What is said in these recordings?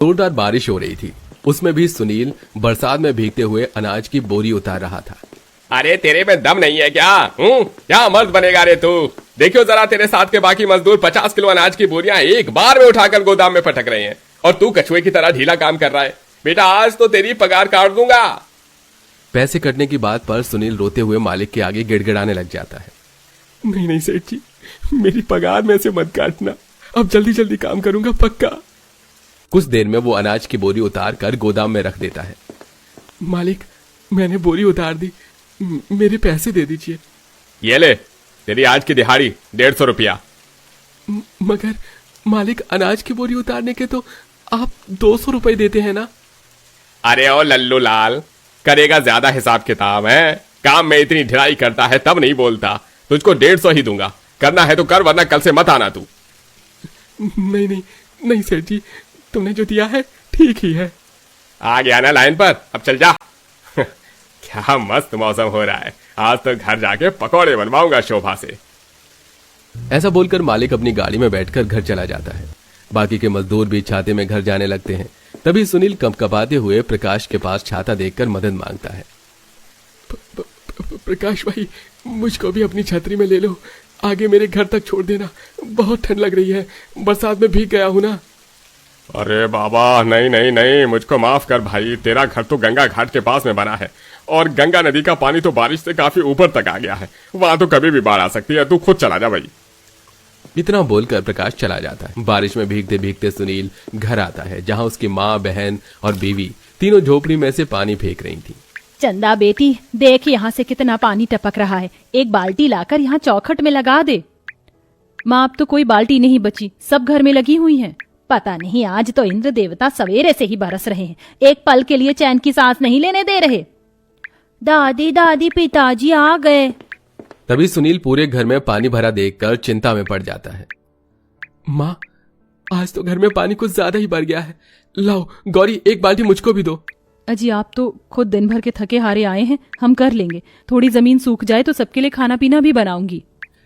जोरदार बारिश हो रही थी। उसमें भी सुनील बरसात में भीगते हुए अनाज की बोरी उतार रहा था। अरे तेरे में दम नहीं है क्या? क्या मर्द बनेगा रे तू? देखियो जरा, तेरे साथ के बाकी मजदूर 50 किलो अनाज की बोरियां एक बार में उठाकर गोदाम में पटक रहे हैं और तू कछुए की तरह ढीला काम कर रहा है। बेटा आज तो तेरी पगार काट दूंगा। पैसे कटने की बात पर सुनील रोते हुए मालिक के आगे गिड़गिड़ाने लग जाता है। नहीं नहीं सेठ जी, मेरी पगार में से मत काटना, अब जल्दी जल्दी काम करूंगा पक्का। कुछ देर में वो अनाज की बोरी उतार कर गोदाम में रख देता है। मालिक, मैंने बोरी उतार दी, मेरे पैसे दे दीजिए। ये ले, तेरी आज की दिहाड़ी 150 रुपया। मगर मालिक, अनाज की बोरी उतारने के तो आप 200 रुपए देते हैं ना। अरे ओ लल्लू लाल, करेगा ज्यादा हिसाब किताब है? काम में इतनी ढिलाई करता है तब नहीं बोलता। तुझको 150 ही दूंगा, करना है तो कर, वरना कल से मत आना तू। नहीं नहीं नहीं सेठ जी, तुमने जो दिया है ठीक ही है। आ गया ना लाइन पर, अब चल जा। क्या मस्त मौसम हो रहा है, आज तो घर जाके पकौड़े बनवाऊंगा शोभा से। ऐसा बोलकर मालिक अपनी गाड़ी में बैठकर घर चला जाता है। बाकी के मजदूर भी छाते में घर जाने लगते हैं। तभी सुनील कंपकपाते हुए प्रकाश के पास छाता देखकर मदद मांगता है। प्रकाश भाई, मुझको भी अपनी छतरी में ले लो, आगे मेरे घर तक छोड़ देना, बहुत ठंड लग रही है, बरसात में भीग गया हूं ना। अरे बाबा, नहीं नहीं नहीं, मुझको माफ कर भाई। तेरा घर तो गंगा घाट के पास में बना है और गंगा नदी का पानी तो बारिश से काफी ऊपर तक आ गया है, वहां तो कभी भी बाढ़ आ सकती है, तू खुद चला जा भाई। इतना बोलकर प्रकाश चला जाता है। बारिश में भीगते भीगते सुनील घर आता है, जहां उसकी माँ, बहन और बीवी तीनों झोपड़ी में से पानी फेंक रही थी। चंदा बेटी, देख यहाँ से कितना पानी टपक रहा है, एक बाल्टी लाकर यहाँ चौखट में लगा दे। माँ, अब तो कोई बाल्टी नहीं बची, सब घर में लगी हुई हैं। पता नहीं आज तो इंद्र देवता सवेरे से ही बरस रहे हैं, एक पल के लिए चैन की सांस नहीं लेने दे रहे। दादी दादी, पिताजी आ गए। तभी सुनील पूरे घर में पानी भरा देखकर चिंता में पड़ जाता है। माँ, आज तो घर में पानी कुछ ज्यादा ही भर गया है, लाओ गौरी, एक बाल्टी मुझको भी दो। अजी, आप तो खुद दिन भर के थके हारे आए हैं, हम कर लेंगे। थोड़ी जमीन सूख जाए तो सबके लिए खाना पीना भी बनाऊंगी।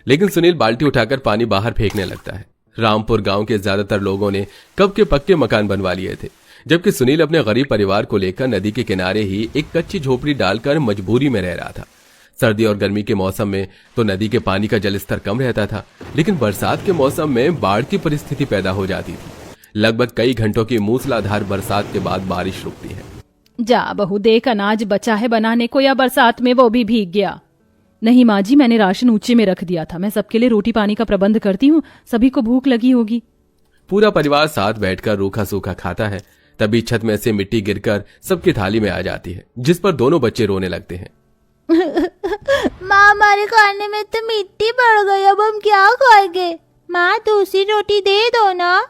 लेकिन सुनील बाल्टी उठाकर पानी बाहर फेंकने लगता है। रामपुर गांव के ज्यादातर लोगों ने कब के पक्के मकान बनवा लिए थे, जबकि सुनील अपने गरीब परिवार को लेकर नदी के किनारे ही एक कच्ची झोपड़ी डालकर मजबूरी में रह रहा था। सर्दी और गर्मी के मौसम में तो नदी के पानी का जलस्तर कम रहता था, लेकिन बरसात के मौसम में बाढ़ की परिस्थिति पैदा हो जाती थी। लगभग कई घंटों की मूसलाधार बरसात के बाद बारिश रुकती है। जा बहू, देख अनाज बचा है बनाने को, या बरसात में वो भी भीग गया। नहीं माँ जी, मैंने राशन ऊंचे में रख दिया था, मैं सबके लिए रोटी पानी का प्रबंध करती हूँ, सभी को भूख लगी होगी। पूरा परिवार साथ बैठकर रूखा सूखा खाता है। तभी छत में से मिट्टी गिरकर सबकी थाली में आ जाती है, जिस पर दोनों बच्चे रोने लगते हैं। माँ, हमारे खाने में तो मिट्टी पड़ गई, अब हम क्या खाएंगे? माँ, दूसरी रोटी दे दो ना।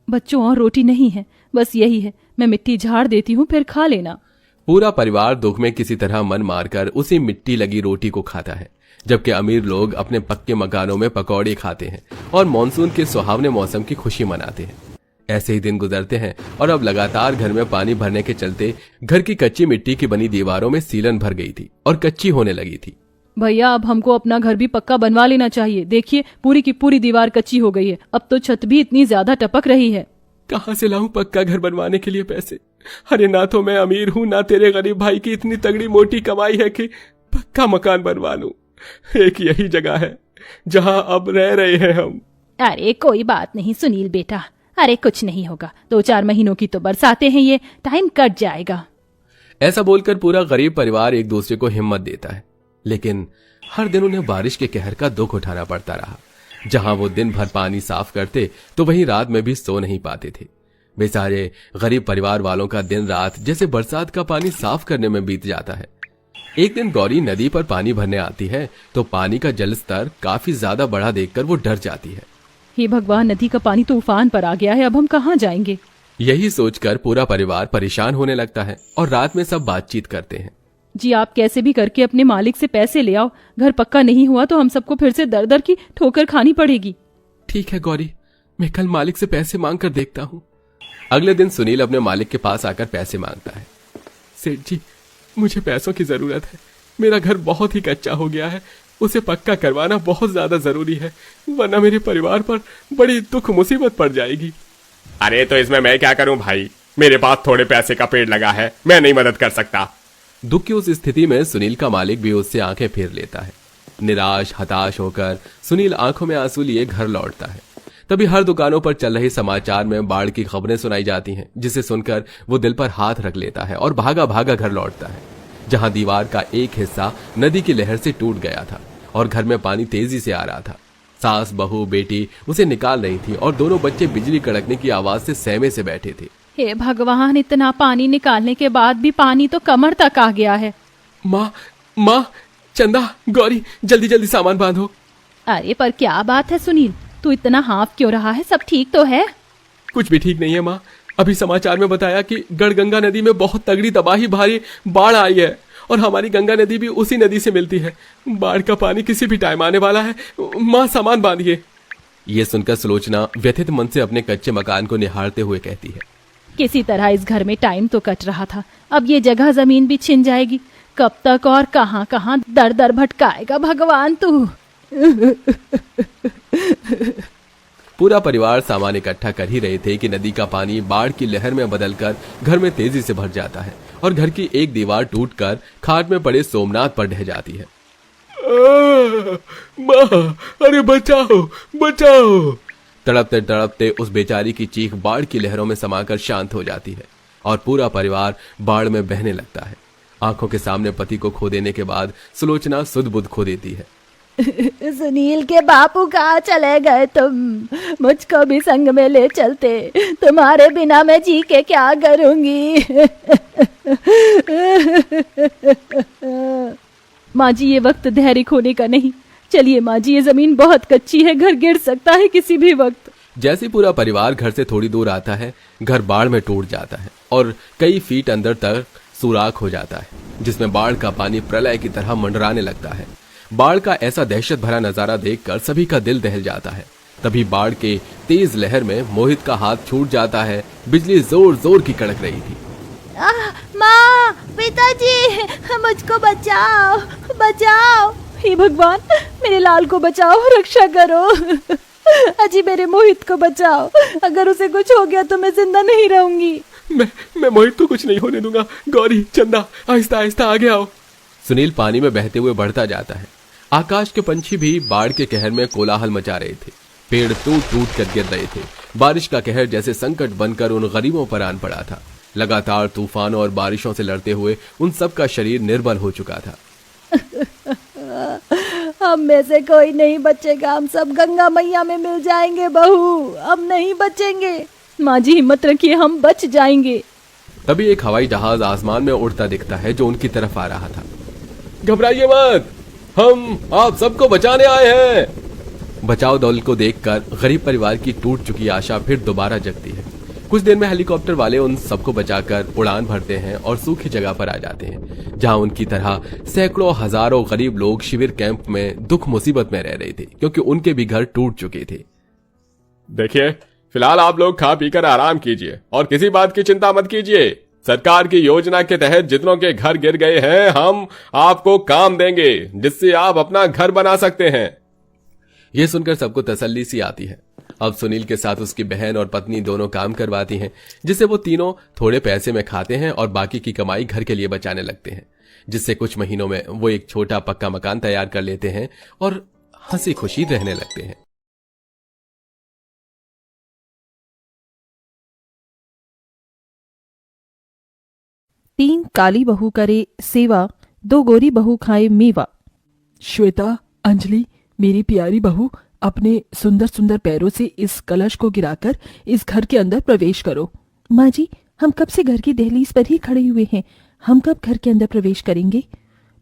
बच्चों, और रोटी नहीं है, बस यही है, मैं मिट्टी झाड़ देती हूँ, फिर खा लेना। पूरा परिवार दुख में किसी तरह मन मारकर उसी मिट्टी लगी रोटी को खाता है, जबकि अमीर लोग अपने पक्के मकानों में पकौड़े खाते हैं और मानसून के सुहावने मौसम की खुशी मनाते हैं। ऐसे ही दिन गुजरते हैं और अब लगातार घर में पानी भरने के चलते घर की कच्ची मिट्टी की बनी दीवारों में सीलन भर गई थी और कच्ची होने लगी थी। भैया, अब हमको अपना घर भी पक्का बनवा लेना चाहिए। देखिए, पूरी की पूरी दीवार कच्ची हो गई है, अब तो छत भी इतनी ज्यादा टपक रही है। कहाँ से लाऊं पक्का घर बनवाने के लिए पैसे? अरे ना तो मैं अमीर हूँ, ना तेरे गरीब भाई की इतनी तगड़ी मोटी कमाई है कि पक्का मकान बनवा लूं। एक यही जगह है जहाँ अब रह रहे हैं हम। अरे कोई बात नहीं सुनील बेटा, अरे कुछ नहीं होगा, 2-4 महीनों की तो बरसातें हैं, ये टाइम कट जाएगा। ऐसा बोलकर पूरा गरीब परिवार एक दूसरे को हिम्मत देता है, लेकिन हर दिन उन्हें बारिश के कहर का दुख उठाना पड़ता रहा। जहां वो दिन भर पानी साफ करते तो वहीं रात में भी सो नहीं पाते थे। बेचारे गरीब परिवार वालों का दिन रात जैसे बरसात का पानी साफ करने में बीत जाता है। एक दिन गौरी नदी पर पानी भरने आती है तो पानी का जल स्तर काफी ज्यादा बढ़ा देखकर वो डर जाती है। हे भगवान, नदी का पानी तो उफान पर आ गया है, अब हम कहाँ जाएंगे? यही सोचकर पूरा परिवार परेशान होने लगता है और रात में सब बातचीत करते हैं। जी, आप कैसे भी करके अपने मालिक से पैसे ले आओ, घर पक्का नहीं हुआ तो हम सबको फिर से दर दर की ठोकर खानी पड़ेगी। ठीक है गौरी, मैं कल मालिक से पैसे मांग कर देखता हूँ। अगले दिन सुनील अपने मालिक के पास आकर पैसे मांगता है। सेठ जी, मुझे पैसों की जरूरत है, मेरा घर बहुत ही कच्चा हो गया है, उसे पक्का करवाना बहुत ज्यादा जरूरी है, वरना मेरे परिवार पर बड़ी दुख मुसीबत पड़ जाएगी। अरे तो इसमें मैं क्या करूं भाई, मेरे पास थोड़े पैसे का पेड़ लगा है, मैं नहीं मदद कर सकता। दुख की उस स्थिति में सुनील का मालिक भी उससे आंखें फेर लेता है। निराश हताश होकर सुनील आंखों में आंसू लिए घर लौटता है। तभी हर दुकानों पर चल रहे समाचार में बाढ़ की खबरें सुनाई जाती हैं, जिसे सुनकर वो दिल पर हाथ रख लेता है और भागा भागा घर लौटता है, जहां दीवार का एक हिस्सा नदी की लहर से टूट गया था और घर में पानी तेजी से आ रहा था। सास बहू बेटी उसे निकाल रही थी और दोनों बच्चे बिजली कड़कने की आवाज से सहमे से बैठे थे। हे भगवान, इतना पानी निकालने के बाद भी पानी तो कमर तक आ गया है। माँ, चंदा, गौरी, जल्दी जल्दी सामान बांधो। अरे पर क्या बात है सुनील, तू इतना हाँफ क्यों रहा है? सब ठीक तो है? कुछ भी ठीक नहीं है माँ। अभी समाचार में बताया कि गढ़गंगा नदी में बहुत तगड़ी तबाही भारी बाढ़ आई है और हमारी गंगा नदी भी उसी नदी से मिलती है। बाढ़ का पानी किसी भी टाइम आने वाला है। माँ, सामान बांधिए। ये सुनकर सुलोचना व्यथित मन से अपने कच्चे मकान को निहारते हुए कहती है, किसी तरह इस घर में टाइम तो कट रहा था, अब ये जगह जमीन भी छिन जाएगी। कब तक और कहां कहां दर दर भटकाएगा भगवान तू। पूरा परिवार सामान इकट्ठा कर ही रहे थे कि नदी का पानी बाढ़ की लहर में बदलकर घर में तेजी से भर जाता है और घर की एक दीवार टूटकर खाट में पड़े सोमनाथ पर ढह जाती है। माँ, अरे बचाओ बचाओ। तड़पते तड़पते उस बेचारी की चीख बाढ़ की लहरों में समाकर शांत हो जाती है और पूरा परिवार बाढ़ में बहने लगता है। आंखों के सामने पति को खो देने के बाद सुलोचना सुध बुध खो देती है। सुनील के बापू कहाँ चले गए तुम? मुझको भी संग में ले चलते, तुम्हारे बिना मैं जी के क्या करूंगी। माँ जी, ये वक्त धैर्य खोने का नहीं। चलिए माँ जी, ये जमीन बहुत कच्ची है, घर गिर सकता है किसी भी वक्त। जैसे पूरा परिवार घर से थोड़ी दूर आता है, घर बाढ़ में टूट जाता है और कई फीट अंदर तक सुराख हो जाता है, जिसमें बाढ़ का पानी प्रलय की तरह मंडराने लगता है। बाढ़ का ऐसा दहशत भरा नजारा देखकर सभी का दिल दहल जाता है। तभी बाढ़ के तेज लहर में मोहित का हाथ छूट जाता है। बिजली जोर जोर की कड़क रही थी। माँ, पिताजी, मुझको बचाओ बचाओ। हे भगवान, मेरे लाल को बचाओ, रक्षा करो। अजी, मेरे मोहित को बचाओ। अगर उसे कुछ हो गया तो मैं जिंदा नहीं रहूंगी। मैं मोहित को कुछ नहीं होने दूंगा। गौरी, चंदा, आहिस्ता आहिस्ता आगे आओ। सुनील पानी में बहते हुए बढ़ता जाता है। आकाश के पंछी भी बाढ़ के कहर में कोलाहल मचा रहे थे। पेड़ टूट टूट कर गिर रहे थे। बारिश का कहर जैसे संकट बनकर उन गरीबों पर आन पड़ा था। लगातार तूफानों और बारिशों से लड़ते हुए उन सब का शरीर निर्बल हो चुका था। हम में से कोई नहीं बचेगा, हम सब गंगा मैया में मिल जाएंगे बहू, हम नहीं बचेंगे। माँ जी, हिम्मत रखिए, हम बच जाएंगे। तभी एक हवाई जहाज आसमान में उड़ता दिखता है जो उनकी तरफ आ रहा था। घबराइए मत, हम आप सबको बचाने आए हैं। बचाव दल को देखकर गरीब परिवार की टूट चुकी आशा फिर दोबारा जगती है। कुछ देर में हेलीकॉप्टर वाले उन सबको बचाकर उड़ान भरते हैं और सूखी जगह पर आ जाते हैं, जहां उनकी तरह सैकड़ों हजारों गरीब लोग शिविर कैंप में दुख मुसीबत में रह रहे थे, क्योंकि उनके भी घर टूट चुके थे। देखिए, फिलहाल आप लोग खा पीकर आराम कीजिए और किसी बात की चिंता मत कीजिए। सरकार की योजना के तहत जितनों के घर गिर गए हैं, हम आपको काम देंगे जिससे आप अपना घर बना सकते हैं। यह सुनकर सबको तसल्ली सी आती है। अब सुनील के साथ उसकी बहन और पत्नी दोनों काम करवाती हैं, जिससे वो तीनों थोड़े पैसे में खाते हैं और बाकी की कमाई घर के लिए बचाने लगते हैं, जिससे कुछ महीनों में वो एक छोटा पक्का मकान तैयार कर लेते हैं और हंसी खुशी रहने लगते हैं। तीन काली बहू करे सेवा, दो गोरी बहू खाए मेवा। श्वेता, अंजलि, मेरी प्यारी बहू, अपने सुंदर सुंदर पैरों से इस कलश को गिराकर इस घर के अंदर प्रवेश करो। माँ जी, हम कब से घर की दहलीज पर ही खड़े हुए हैं, हम कब घर के अंदर प्रवेश करेंगे?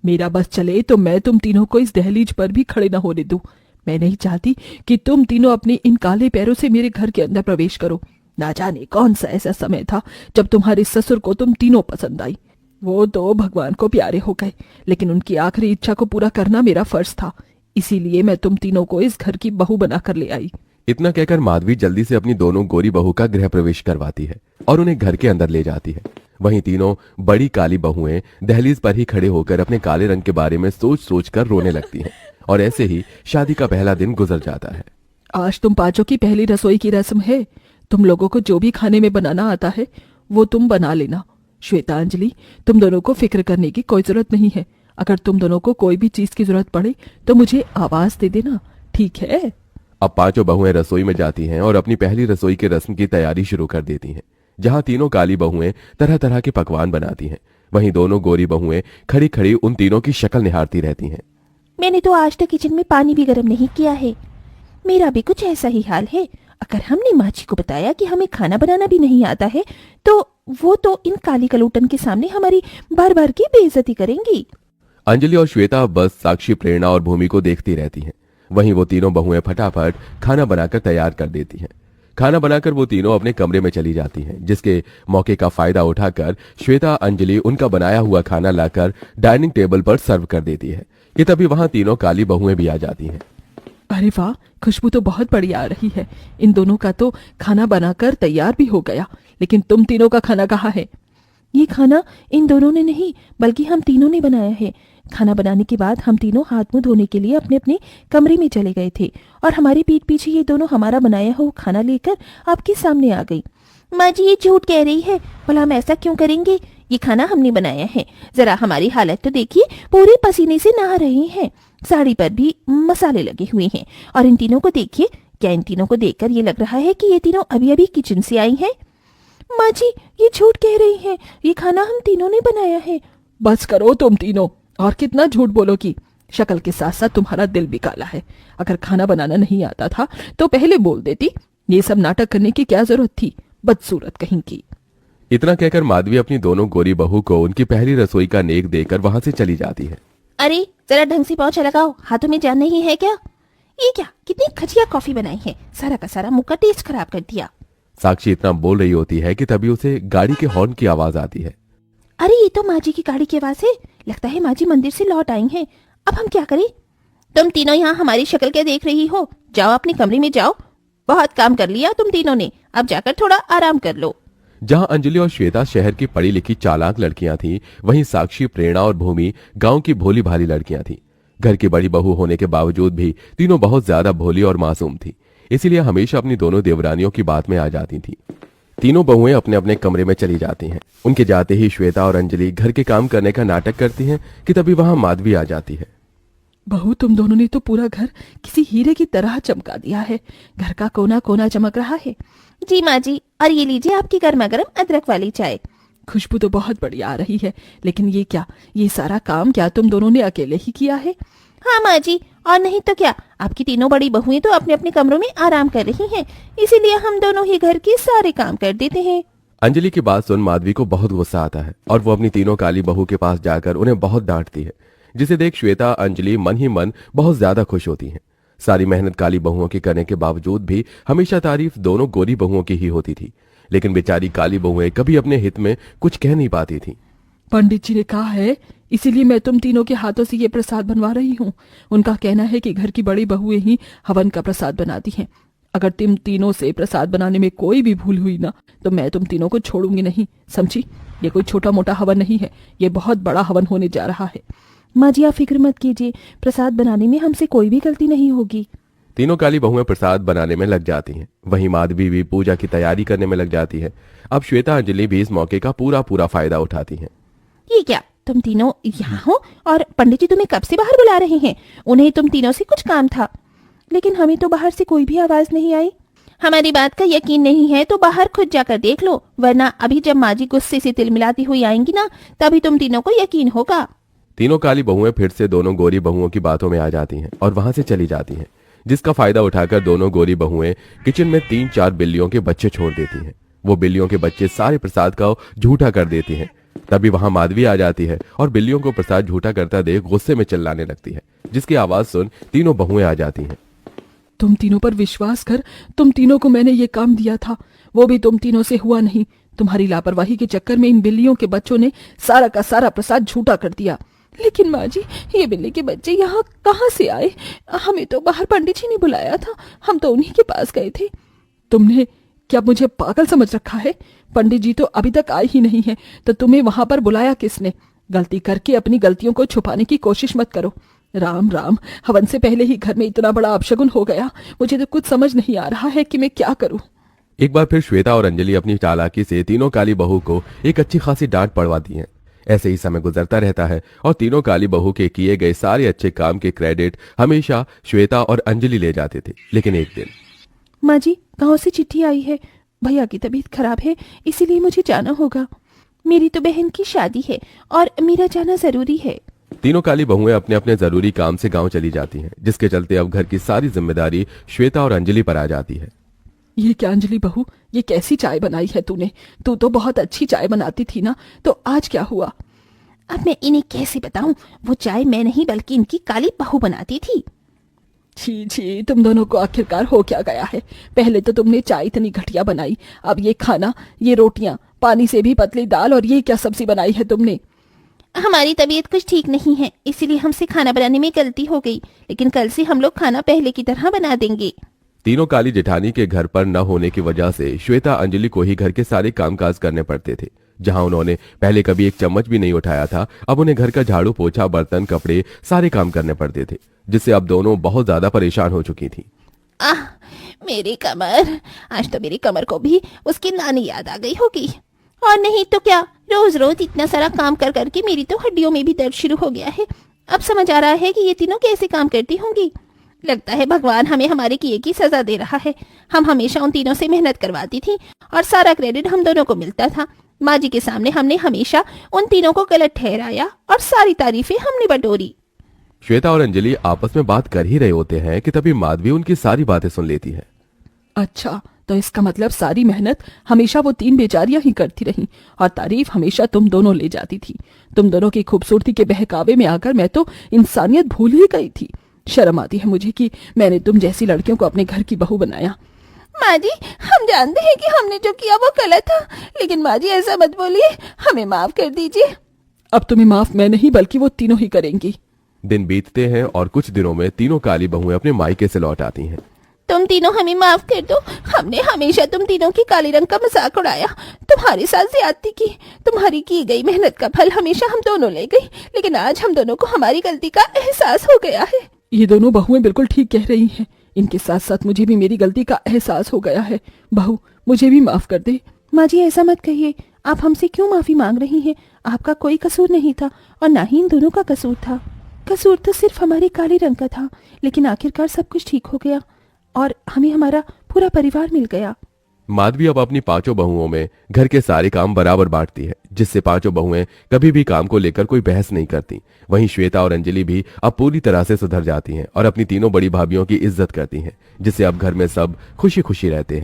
मेरा बस चले तो मैं तुम तीनों को इस दहलीज पर भी खड़े न होने दूं। मैं नहीं चाहती कि तुम तीनों अपने इन काले पैरों से मेरे घर के अंदर प्रवेश करो। ना जाने कौन सा ऐसा समय था जब तुम्हारे ससुर को तुम तीनों पसंद आई। वो तो भगवान को प्यारे हो गए, लेकिन उनकी आखिरी इच्छा को पूरा करना मेरा फर्ज था। इसीलिए मैं तुम तीनों को इस घर की बहू बनाकर ले आई। इतना कहकर माधवी जल्दी से अपनी दोनों गोरी बहू का गृह प्रवेश करवाती है और उन्हें घर के अंदर ले जाती है। वहीं तीनों बड़ी काली बहुएं दहलीज पर ही खड़े होकर अपने काले रंग के बारे में सोच सोच कर रोने लगती हैं और ऐसे ही शादी का पहला दिन गुजर जाता है। आज तुम पांचों की पहली रसोई की रस्म है। तुम लोगों को जो भी खाने में बनाना आता है वो तुम बना लेना। श्वेता, अंजलि, तुम दोनों को फिक्र करने की कोई जरूरत नहीं है। अगर तुम दोनों को कोई भी चीज की जरूरत पड़े तो मुझे आवाज दे देना, ठीक है? अब पांचों बहुएं रसोई में जाती हैं और अपनी पहली रसोई की रस्म की तैयारी शुरू कर देती हैं, जहां तीनों काली बहुएं तरह तरह के पकवान बनाती हैं। वहीं दोनों गोरी बहुएं खड़ी खड़ी उन तीनों की शक्ल निहारती रहती हैं। मैंने तो आज तक किचन में पानी भी गर्म नहीं किया है। मेरा भी कुछ ऐसा ही हाल है। अगर हमने माँ जी को बताया कि हमें खाना बनाना भी नहीं आता है तो वो तो इन काली कलूटन के सामने हमारी बार बार की बेइज्जती करेंगी। अंजलि और श्वेता बस साक्षी, प्रेरणा और भूमि को देखती रहती हैं। वहीं वो तीनों बहुएं फटाफट खाना बनाकर तैयार कर देती हैं। खाना बनाकर वो तीनों अपने कमरे में चली जाती हैं, जिसके मौके का फायदा उठाकर श्वेता, अंजलि उनका बनाया हुआ खाना लाकर डाइनिंग टेबल पर सर्व कर देती है कि तभी वहां तीनों काली बहुएं भी आ जाती हैं। अरे वाह, खुशबू तो बहुत बढ़िया आ रही है। इन दोनों का तो खाना बनाकर तैयार भी हो गया, लेकिन तुम तीनों का खाना कहाँ है? ये खाना इन दोनों ने नहीं बल्कि हम तीनों ने बनाया है। खाना बनाने के बाद हम तीनों हाथ मुंह धोने के लिए अपने अपने कमरे में चले गए थे और हमारी पीठ पीछे ये दोनों हमारा बनाया हुआ खाना लेकर आपके सामने आ गई। माँ जी ये झूठ कह रही है, भला हम ऐसा क्यों करेंगे? ये खाना हमने बनाया है। जरा हमारी हालत तो देखिए, पूरे पसीने से नहा रहे हैं, साड़ी पर भी मसाले लगे हुए हैं। और इन तीनों को देखिए, क्या इन तीनों को देखकर ये लग रहा है कि ये तीनों अभी अभी किचन से आई हैं? माँ जी ये झूठ कह रही हैं, ये खाना हम तीनों ने बनाया है। बस करो तुम तीनों, और कितना झूठ बोलोगी? शक्ल के साथ साथ तुम्हारा दिल भी काला है। अगर खाना बनाना नहीं आता था तो पहले बोल देती। ये सब नाटक करने की क्या जरूरत थी, बदसूरत कहीं की। इतना कहकर माधवी अपनी दोनों गोरी बहू को उनकी पहली रसोई का नेक देकर वहां से चली जाती है। अरे जरा ढंग से पोंछा लगाओ, हाथों में जान नहीं है क्या? ये क्या कितनी घटिया कॉफी बनाई है, सारा का सारा मुंह का टेस्ट खराब कर दिया। साक्षी इतना बोल रही होती है कि तभी उसे गाड़ी के हॉर्न की आवाज आती है। अरे ये तो माँ जी की गाड़ी की आवाज है, लगता है माँ जी मंदिर से लौट आई हैं। अब हम क्या करें? तुम तीनों यहाँ हमारी शक्ल क्या देख रही हो? जाओ अपने कमरे में जाओ, बहुत काम कर लिया तुम तीनों ने, अब जाकर थोड़ा आराम कर लो। जहां अंजलि और श्वेता शहर की पढ़ी लिखी चालाक लड़कियां थीं, वहीं साक्षी, प्रेरणा और भूमि गांव की भोली भाली लड़कियां थीं। घर की बड़ी बहू होने के बावजूद भी तीनों बहुत ज्यादा भोली और मासूम थी, इसीलिए हमेशा अपनी दोनों देवरानियों की बात में आ जाती थी। तीनों बहुएं अपने अपने कमरे में चली जाती हैं। उनके जाते ही श्वेता और अंजलि घर के काम करने का नाटक करती हैं कि तभी वहां माधवी आ जाती है। बहू, तुम दोनों ने तो पूरा घर किसी हीरे की तरह चमका दिया है। घर का कोना कोना चमक रहा है। जी माँ जी, और ये लीजिए आपकी गर्मा गर्म अदरक वाली चाय। खुशबू तो बहुत बढ़िया आ रही है, लेकिन ये क्या, ये सारा काम क्या तुम दोनों ने अकेले ही किया है? हाँ माँ जी, और नहीं तो क्या, आपकी तीनों बड़ी बहुएं तो अपने अपने कमरों में आराम कर रही हैं, इसीलिए हम दोनों ही घर के सारे काम कर देते हैं। अंजलि की बात सुन माधवी को बहुत गुस्सा आता है और वो अपनी तीनों काली बहू के पास जाकर उन्हें बहुत डांटती है, जिसे देख श्वेता, अंजलि मन ही मन बहुत ज्यादा खुश होती हैं। सारी मेहनत काली बहुओं की करने के बावजूद भी हमेशा तारीफ दोनों गोरी बहुओं की ही होती थी, लेकिन बेचारी काली बहुएं कभी अपने हित में कुछ कह नहीं पाती थी। पंडित जी ने कहा है, इसीलिए मैं तुम तीनों के हाथों से ये प्रसाद बनवा रही हूँ। उनका कहना है कि घर की बड़ी बहुएं ही हवन का प्रसाद बनाती हैं। अगर तुम तीनों से प्रसाद बनाने में कोई भी भूल हुई ना, तो मैं तुम तीनों को छोड़ूंगी नहीं, समझी? ये कोई छोटा मोटा हवन नहीं है, ये बहुत बड़ा हवन होने जा रहा है। माँ जी आप फिक्र मत कीजिए, प्रसाद बनाने में हमसे कोई भी गलती नहीं होगी। तीनों काली बहुएं प्रसाद बनाने में लग जाती हैं। वहीं माधवी भी पूजा की तैयारी करने में लग जाती है। अब श्वेता, अंजलि भी इस मौके का पूरा पूरा फायदा उठाती हैं। ये क्या, तुम तीनों यहाँ हो और पंडित जी तुम्हें कब से बाहर बुला रहे हैं? उन्हें तुम तीनों से कुछ काम था, लेकिन हमें तो बाहर से कोई भी आवाज नहीं आई। हमारी बात का यकीन नहीं है तो बाहर खुद जाकर देख लो, वरना अभी जब माँ जी गुस्से से तिल मिलाती हुई आएंगी ना, तभी तुम तीनों को यकीन होगा। तीनों काली बहुएं फिर से दोनों गोरी बहुओं की बातों में आ जाती हैं और वहां से चली जाती हैं, जिसका फायदा उठाकर दोनों गोरी बहुएं किचन में 3-4 बिल्लियों के बच्चे छोड़ देती हैं। वो बिल्लियों के बच्चे सारे प्रसाद का झूठा कर देती हैं। तभी वहां माधवी आ जाती है और बिल्लियों को प्रसाद झूठा करता देख गुस्से में चिल्लाने लगती है, जिसकी आवाज सुन तीनों बहुएं आ जाती हैं। तुम तीनों पर विश्वास कर, तुम तीनों को मैंने ये काम दिया था, वो भी तुम तीनों से हुआ नहीं। तुम्हारी लापरवाही के चक्कर में इन बिल्लियों के बच्चों ने सारा का सारा प्रसाद झूठा कर दिया। लेकिन माँ जी, ये बिल्ली के बच्चे यहाँ कहाँ से आए? हमें तो बाहर पंडित जी ने बुलाया था, हम तो उन्हीं के पास गए थे। तुमने क्या मुझे पागल समझ रखा है? पंडित जी तो अभी तक आए ही नहीं है, तो तुम्हें वहां पर बुलाया किसने? गलती करके अपनी गलतियों को छुपाने की कोशिश मत करो। राम राम, हवन से पहले ही घर में इतना बड़ा अपशगुन हो गया। मुझे तो कुछ समझ नहीं आ रहा है कि मैं क्या करूं। एक बार फिर श्वेता और अंजलि अपनी चालाकी से तीनों काली बहू को एक अच्छी खासी डांट पड़वाती हैं। ऐसे ही समय गुजरता रहता है और तीनों काली बहू के किए गए सारे अच्छे काम के क्रेडिट हमेशा श्वेता और अंजलि ले जाते थे। लेकिन एक दिन माँ जी, गाँव से चिट्ठी आई है। भैया की तबीयत खराब है, इसीलिए मुझे जाना होगा। मेरी तो बहन की शादी है और मेरा जाना जरूरी है। तीनों काली बहुएं अपने अपने जरूरी काम से गांव चली जाती हैं, जिसके चलते अब घर की सारी जिम्मेदारी श्वेता और अंजलि पर आ जाती है। ये क्या अंजलि बहू, ये कैसी चाय बनाई है तूने? तू तो बहुत अच्छी चाय बनाती थी ना, तो आज क्या हुआ? अब मैं इन्हें कैसे बताऊं, वो चाय मैं नहीं बल्कि इनकी काली बहू बनाती थी। छी छी, तुम दोनों को आखिरकार हो क्या गया है? पहले तो तुमने चाय इतनी घटिया बनाई, अब ये खाना, ये रोटियां, पानी से भी पतली दाल, और ये क्या सब्जी बनाई है तुमने? हमारी तबीयत कुछ ठीक नहीं है, इसीलिए हमसे खाना बनाने में गलती हो गई, लेकिन कल से हम लोग खाना पहले की तरह बना देंगे। तीनों काली जेठानी के घर पर न होने की वजह से श्वेता अंजलि को ही घर के सारे कामकाज करने पड़ते थे। जहां उन्होंने पहले कभी एक चम्मच भी नहीं उठाया था, अब उन्हें घर का झाड़ू पोछा, बर्तन, कपड़े सारे काम करने पड़ते थे, जिससे अब दोनों बहुत ज्यादा परेशान हो चुकी थी। आह, मेरी कमर, आज तो मेरी कमर को भी उसकी नानी याद आ गई होगी। और नहीं तो क्या, रोज रोज इतना सारा काम कर करके मेरी तो हड्डियों में भी दर्द शुरू हो गया है। अब समझ आ रहा है कि ये तीनों कैसे काम करती होंगी। लगता है भगवान हमें हमारे किए की सजा दे रहा है। हम हमेशा उन तीनों से मेहनत करवाती थी और सारा क्रेडिट हम दोनों को मिलता था। माँ जी के सामने हमने हमेशा उन तीनों को गलत ठहराया और सारी तारीफें हमने बटोरी। श्वेता और अंजलि आपस में बात कर ही रहे होते हैं कि तभी माधवी उनकी सारी बातें सुन लेती है। अच्छा, तो इसका मतलब सारी मेहनत हमेशा वो तीन बेचारियां ही करती रहीं और तारीफ हमेशा तुम दोनों ले जाती थी। तुम दोनों की खूबसूरती के बहकावे में आकर मैं तो इंसानियत भूल ही गई थी। शर्म आती है मुझे कि मैंने तुम जैसी लड़कियों को अपने घर की बहू बनाया। माँ जी, हम जानते हैं कि हमने जो किया वो गलत था, लेकिन माँ जी ऐसा मत बोलिए, हमें माफ कर दीजिए। अब तुम्हें माफ मैं नहीं बल्कि वो तीनों ही करेंगी। दिन बीतते हैं और कुछ दिनों में तीनों काली बहुएं अपने मायके से लौट आती हैं। तुम तीनों हमें माफ कर दो। हमने हमेशा तुम तीनों की काले रंग का मजाक उड़ाया, तुम्हारे साथ ज्यादती की। तुम्हारी की गई मेहनत का फल हमेशा हम दोनों ले गई, लेकिन आज हम दोनों को हमारी गलती का एहसास हो गया है। ये दोनों बहुएं बिल्कुल ठीक कह रही हैं। इनके साथ साथ मुझे भी मेरी गलती का एहसास हो गया है। बहू, मुझे भी माफ कर दे। माँ जी ऐसा मत कहिए, आप हमसे क्यों माफी मांग रही हैं? आपका कोई कसूर नहीं था और ना ही इन दोनों का कसूर था। कसूर तो सिर्फ हमारे काले रंग का था, लेकिन आखिरकार सब कुछ ठीक हो गया और हमें हमारा पूरा परिवार मिल गया। माधवी अब अपनी पांचों बहुओं में घर के सारे काम बराबर बांटती है, जिससे पांचों बहुएं कभी भी काम को लेकर कोई बहस नहीं करती। वहीं श्वेता और अंजलि भी अब पूरी तरह से सुधर जाती हैं और अपनी तीनों बड़ी भाभियों की इज्जत करती हैं, जिससे अब घर में सब खुशी खुशी रहते हैं।